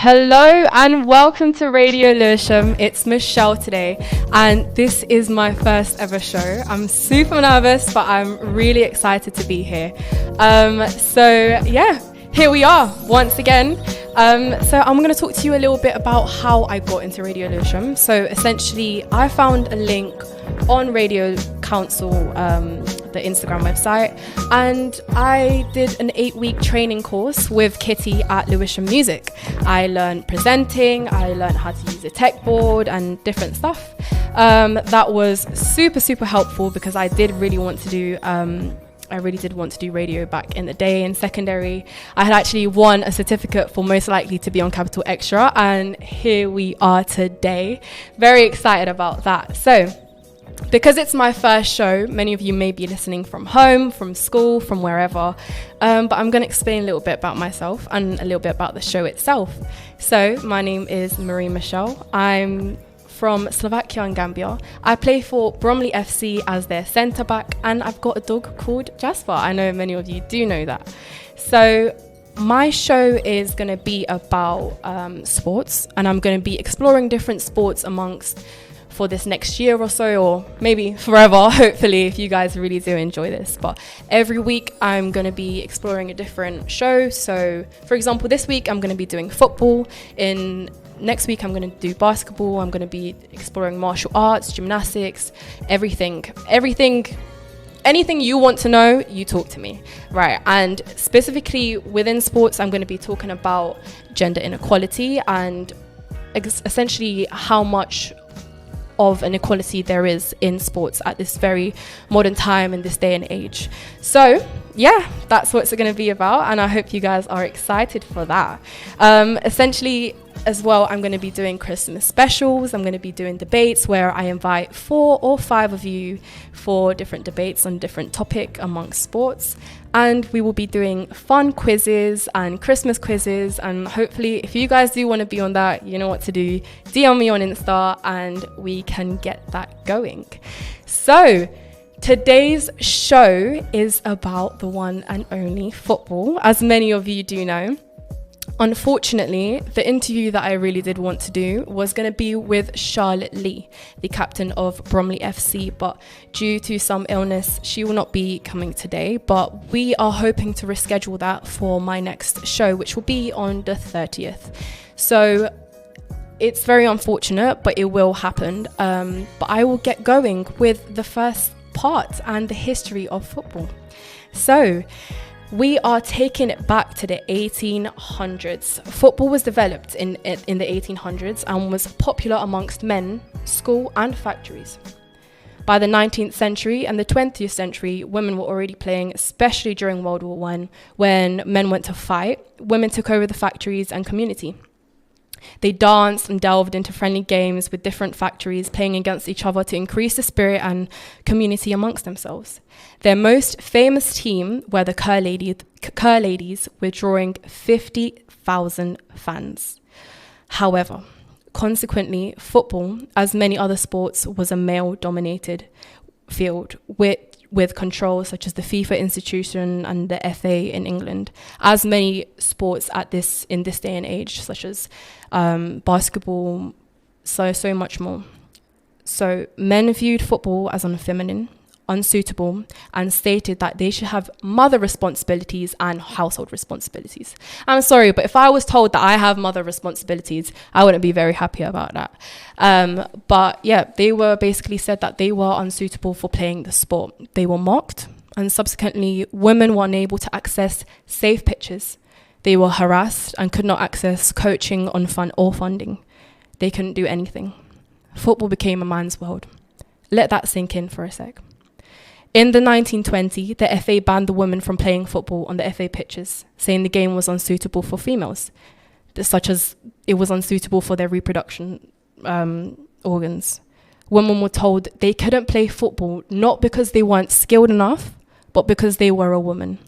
Hello and welcome to Radio Lewisham. It's Michelle today, and this is my first ever show. I'm super nervous, but I'm really excited to be here. Here we are once again. So I'm going to talk to you a little bit about how I got into Radio Lewisham. So essentially, I found a link on Radio Council, the Instagram website, and I did an 8-week training course with Kitty at Lewisham Music. I learned presenting, I learned how to use a tech board and different stuff. That was super helpful because I really did want to do radio back in the day in secondary. I had actually won a certificate for most likely to be on Capital Extra, and here we are today. Very excited about that. So, because it's my first show, many of you may be listening from home, from school, from wherever, but I'm going to explain a little bit about myself and a little bit about the show itself. So, my name is Marie Michelle. I'm from Slovakia and Gambia. I play for Bromley FC as their centre back, and I've got a dog called Jasper. I know many of you do know that. So my show is going to be about sports, and I'm going to be exploring different sports for this next year or so, or maybe forever, hopefully, if you guys really do enjoy this. But every week I'm going to be exploring a different show. So for example, this week I'm going to be doing football. Next week, I'm going to do basketball. I'm going to be exploring martial arts, gymnastics, anything you want to know, you talk to me, right? And specifically within sports, I'm going to be talking about gender inequality and essentially how much of an equality there is in sports at this very modern time in this day and age. So yeah, that's what it's going to be about, and I hope you guys are excited for that. Essentially as well, I'm going to be doing Christmas specials. I'm going to be doing debates where I invite 4 or 5 of you for different debates on different topic amongst sports. And we will be doing fun quizzes and Christmas quizzes. And hopefully, if you guys do want to be on that, you know what to do. DM me on Insta and we can get that going. So today's show is about the one and only football, as many of you do know. Unfortunately, the interview that I really did want to do was going to be with Charlotte Lee, the captain of Bromley FC, but due to some illness, she will not be coming today. But we are hoping to reschedule that for my next show, which will be on the 30th. So it's very unfortunate, but it will happen. But I will get going with the first part and the history of football. So we are taking it back to the 1800s. Football was developed in the 1800s and was popular amongst men, school and factories. By the 19th century and the 20th century, women were already playing, especially during World War I, when men went to fight. Women took over the factories and community. They danced and delved into friendly games with different factories, playing against each other to increase the spirit and community amongst themselves. Their most famous team were the Kerr Ladies, withdrawing 50,000 fans. However, consequently, football, as many other sports, was a male-dominated field with controls such as the FIFA institution and the FA in England, as many sports in this day and age, such as basketball, so much more. So men viewed football as unfeminine, unsuitable, and stated that they should have mother responsibilities and household responsibilities. I'm sorry, but if I was told that I have mother responsibilities, I wouldn't be very happy about that. But yeah, they were basically said that they were unsuitable for playing the sport. They were mocked, and subsequently, women were unable to access safe pitches. They were harassed and could not access coaching or funding. They couldn't do anything. Football became a man's world. Let that sink in for a sec. In the 1920s, the FA banned the women from playing football on the FA pitches, saying the game was unsuitable for females, such as it was unsuitable for their reproduction organs. Women were told they couldn't play football not because they weren't skilled enough, but because they were a woman,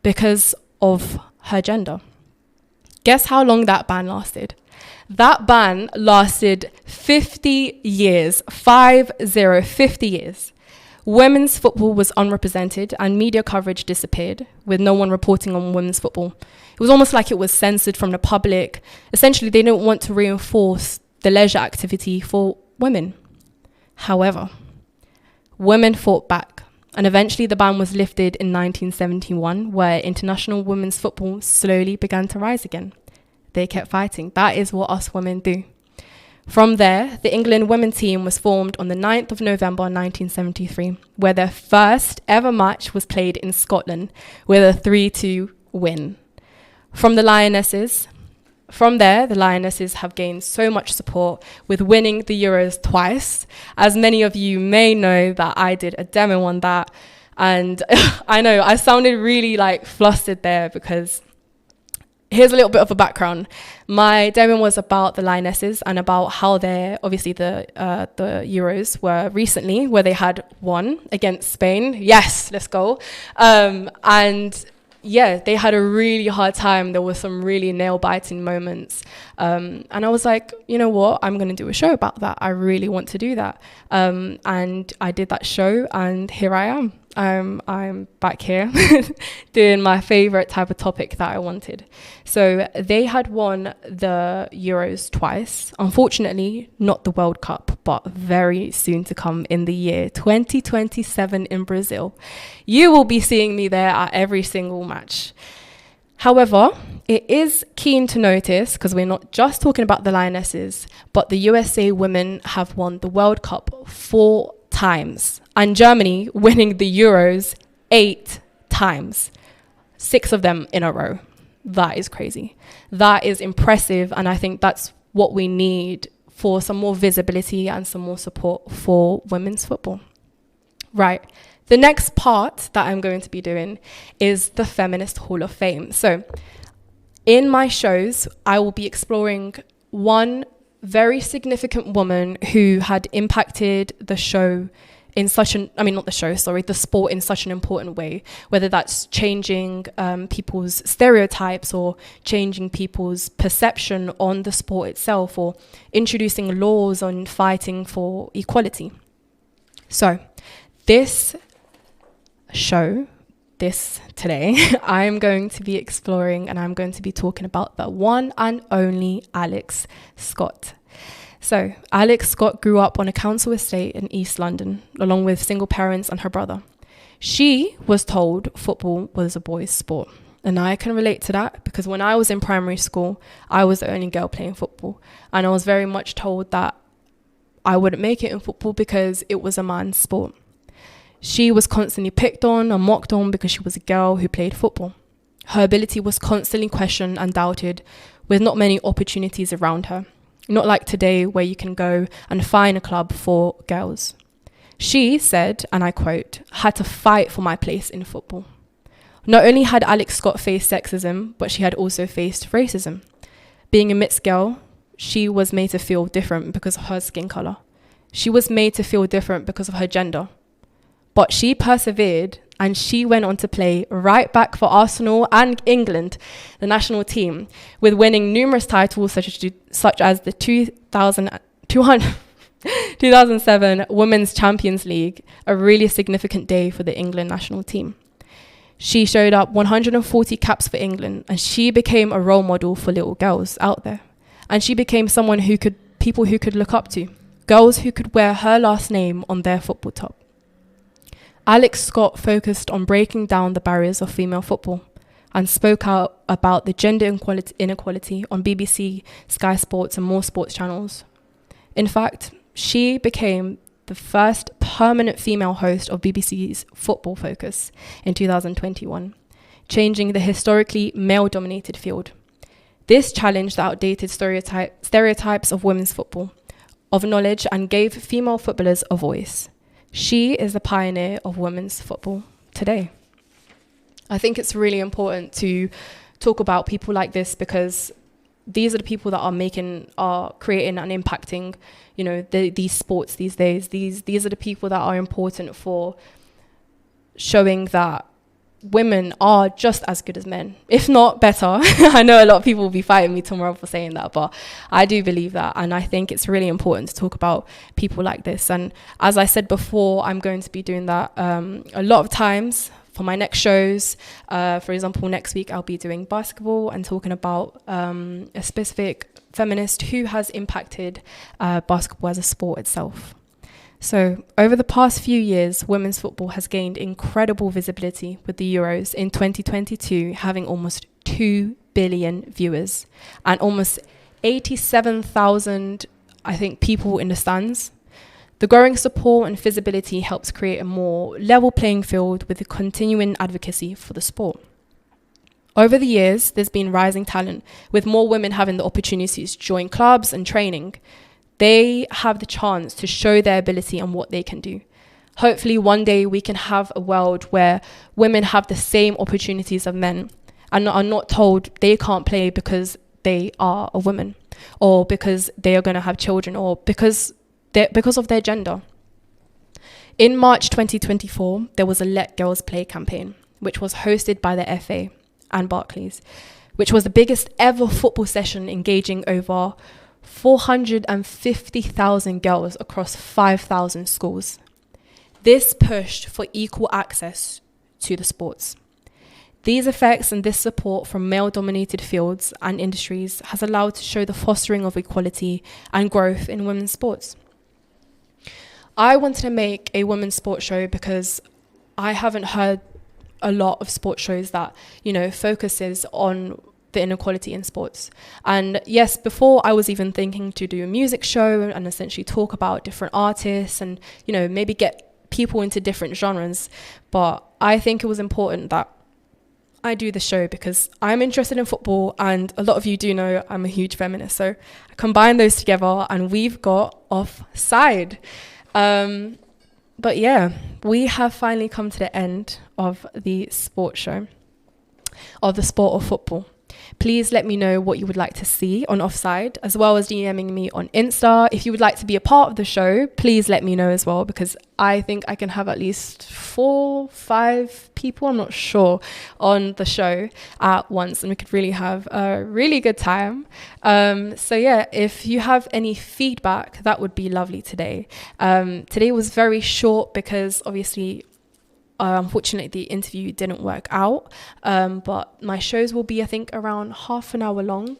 because of her gender. Guess how long that ban lasted? That ban lasted 50 years, 50 years. Women's football was unrepresented and media coverage disappeared, with no one reporting on women's football. It was almost like it was censored from the public. Essentially, they didn't want to reinforce the leisure activity for women. However, women fought back, and eventually the ban was lifted in 1971, where international women's football slowly began to rise again. They kept fighting. That is what us women do. From there, the England women team was formed on the 9th of November 1973, where their first ever match was played in Scotland with a 3-2 win. From there, the Lionesses have gained so much support, with winning the Euros twice. As many of you may know that I did a demo on that, and I know I sounded really flustered there because here's a little bit of a background. My demo was about the Lionesses and about how obviously the Euros were recently, where they had won against Spain. Yes, let's go. And yeah, they had a really hard time. There were some really nail-biting moments. And I was like, you know what? I'm going to do a show about that. I really want to do that. And I did that show, and here I am. I'm back here doing my favorite type of topic that I wanted. So they had won the Euros twice. Unfortunately, not the World Cup, but very soon to come in the year 2027 in Brazil. You will be seeing me there at every single match. However, it is keen to notice, because we're not just talking about the Lionesses, but the USA women have won the World Cup 4 times, and Germany winning the Euros 8 times, 6 of them in a row. That is crazy. That is impressive, and I think that's what we need for some more visibility and some more support for women's football. Right. The next part that I'm going to be doing is the Feminist Hall of Fame. So in my shows, I will be exploring one very significant woman who had impacted the show in such the sport in such an important way, whether that's changing people's stereotypes or changing people's perception on the sport itself, or introducing laws on fighting for equality. So today, I'm going to be exploring, and I'm going to be talking about the one and only Alex Scott. So Alex Scott grew up on a council estate in East London, along with single parents and her brother. She was told football was a boys' sport. And I can relate to that, because when I was in primary school, I was the only girl playing football. And I was very much told that I wouldn't make it in football because it was a man's sport. She was constantly picked on and mocked on because she was a girl who played football. Her ability was constantly questioned and doubted, with not many opportunities around her. Not like today, where you can go and find a club for girls. She said, and I quote, "had to fight for my place in football." Not only had Alex Scott faced sexism, but she had also faced racism. Being a mixed girl, she was made to feel different because of her skin color. She was made to feel different because of her gender. But she persevered, and she went on to play right back for Arsenal and England, the national team, with winning numerous titles such as the 2007 Women's Champions League, a really significant day for the England national team. She showed up 140 caps for England, and she became a role model for little girls out there. And she became someone people who could look up to, girls who could wear her last name on their football top. Alex Scott focused on breaking down the barriers of female football and spoke out about the gender inequality on BBC, Sky Sports and more sports channels. In fact, she became the first permanent female host of BBC's Football Focus in 2021, changing the historically male-dominated field. This challenged the outdated stereotypes of women's football, of knowledge, and gave female footballers a voice. She is the pioneer of women's football today. I think it's really important to talk about people like this, because these are the people that are creating and impacting, these sports these days. These are the people that are important for showing that women are just as good as men, if not better. I know a lot of people will be fighting me tomorrow for saying that, but I do believe that. And I think it's really important to talk about people like this. And as I said before, I'm going to be doing that a lot of times for my next shows. For example, next week I'll be doing basketball and talking about a specific feminist who has impacted basketball as a sport itself. So over the past few years, women's football has gained incredible visibility, with the Euros in 2022 having almost 2 billion viewers and almost 87,000, I think, people in the stands. The growing support and visibility helps create a more level playing field with the continuing advocacy for the sport. Over the years, there's been rising talent, with more women having the opportunities to join clubs and training. They have the chance to show their ability and what they can do. Hopefully one day we can have a world where women have the same opportunities as men and are not told they can't play because they are a woman, or because they are going to have children, or because of their gender. In March 2024, there was a Let Girls Play campaign, which was hosted by the FA and Barclays, which was the biggest ever football session, engaging over 450,000 girls across 5,000 schools. This pushed for equal access to the sports. These effects and this support from male-dominated fields and industries has allowed to show the fostering of equality and growth in women's sports. I wanted to make a women's sports show because I haven't heard a lot of sports shows that, focuses on the inequality in sports. And yes, before I was even thinking to do a music show and essentially talk about different artists and, maybe get people into different genres. But I think it was important that I do the show because I'm interested in football, and a lot of you do know I'm a huge feminist. So I combine those together and we've got Offside. But yeah, we have finally come to the end of the sports show, of the sport of football. Please let me know what you would like to see on Offside, as well as DMing me on Insta. If you would like to be a part of the show, please let me know as well, because I think I can have at least 4-5 people, I'm not sure, on the show at once, and we could really have a really good time. So yeah, if you have any feedback, that would be lovely today. Today was very short because obviously unfortunately, the interview didn't work out, but my shows will be, I think, around half an hour long,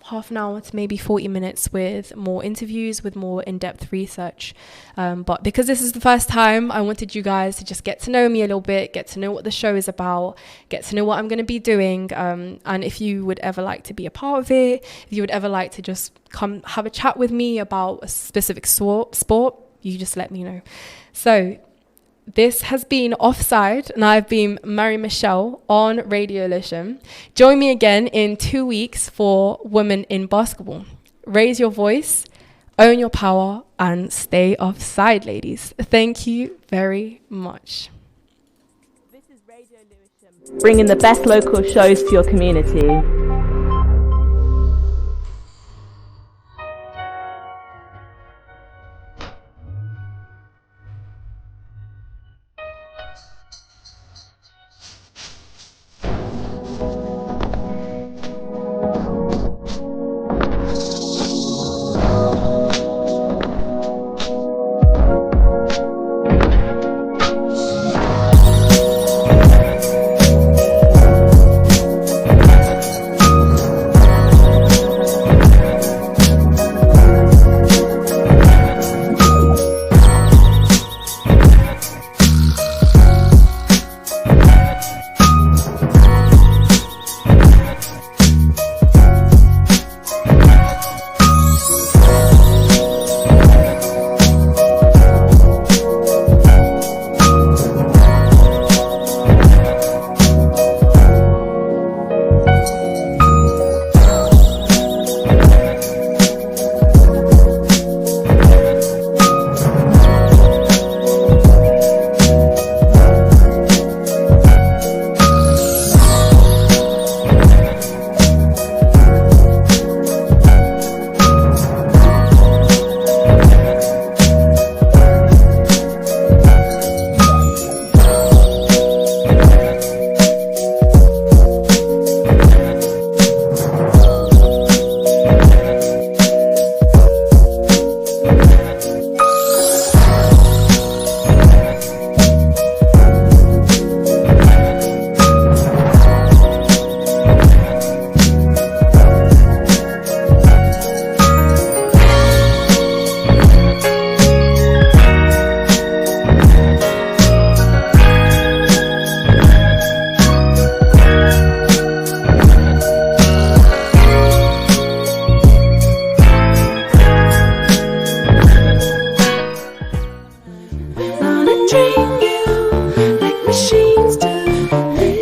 half an hour to maybe 40 minutes with more interviews, with more in-depth research. But because this is the first time, I wanted you guys to just get to know me a little bit, get to know what the show is about, get to know what I'm going to be doing. And if you would ever like to be a part of it, if you would ever like to just come have a chat with me about a specific sport, you just let me know. So this has been Offside, and I've been Mary Michelle on Radio Lisham. Join me again in 2 weeks for Women in Basketball. Raise your voice, own your power, and stay offside, ladies. Thank you very much. This is Radio Lewisham, bringing the best local shows to your community.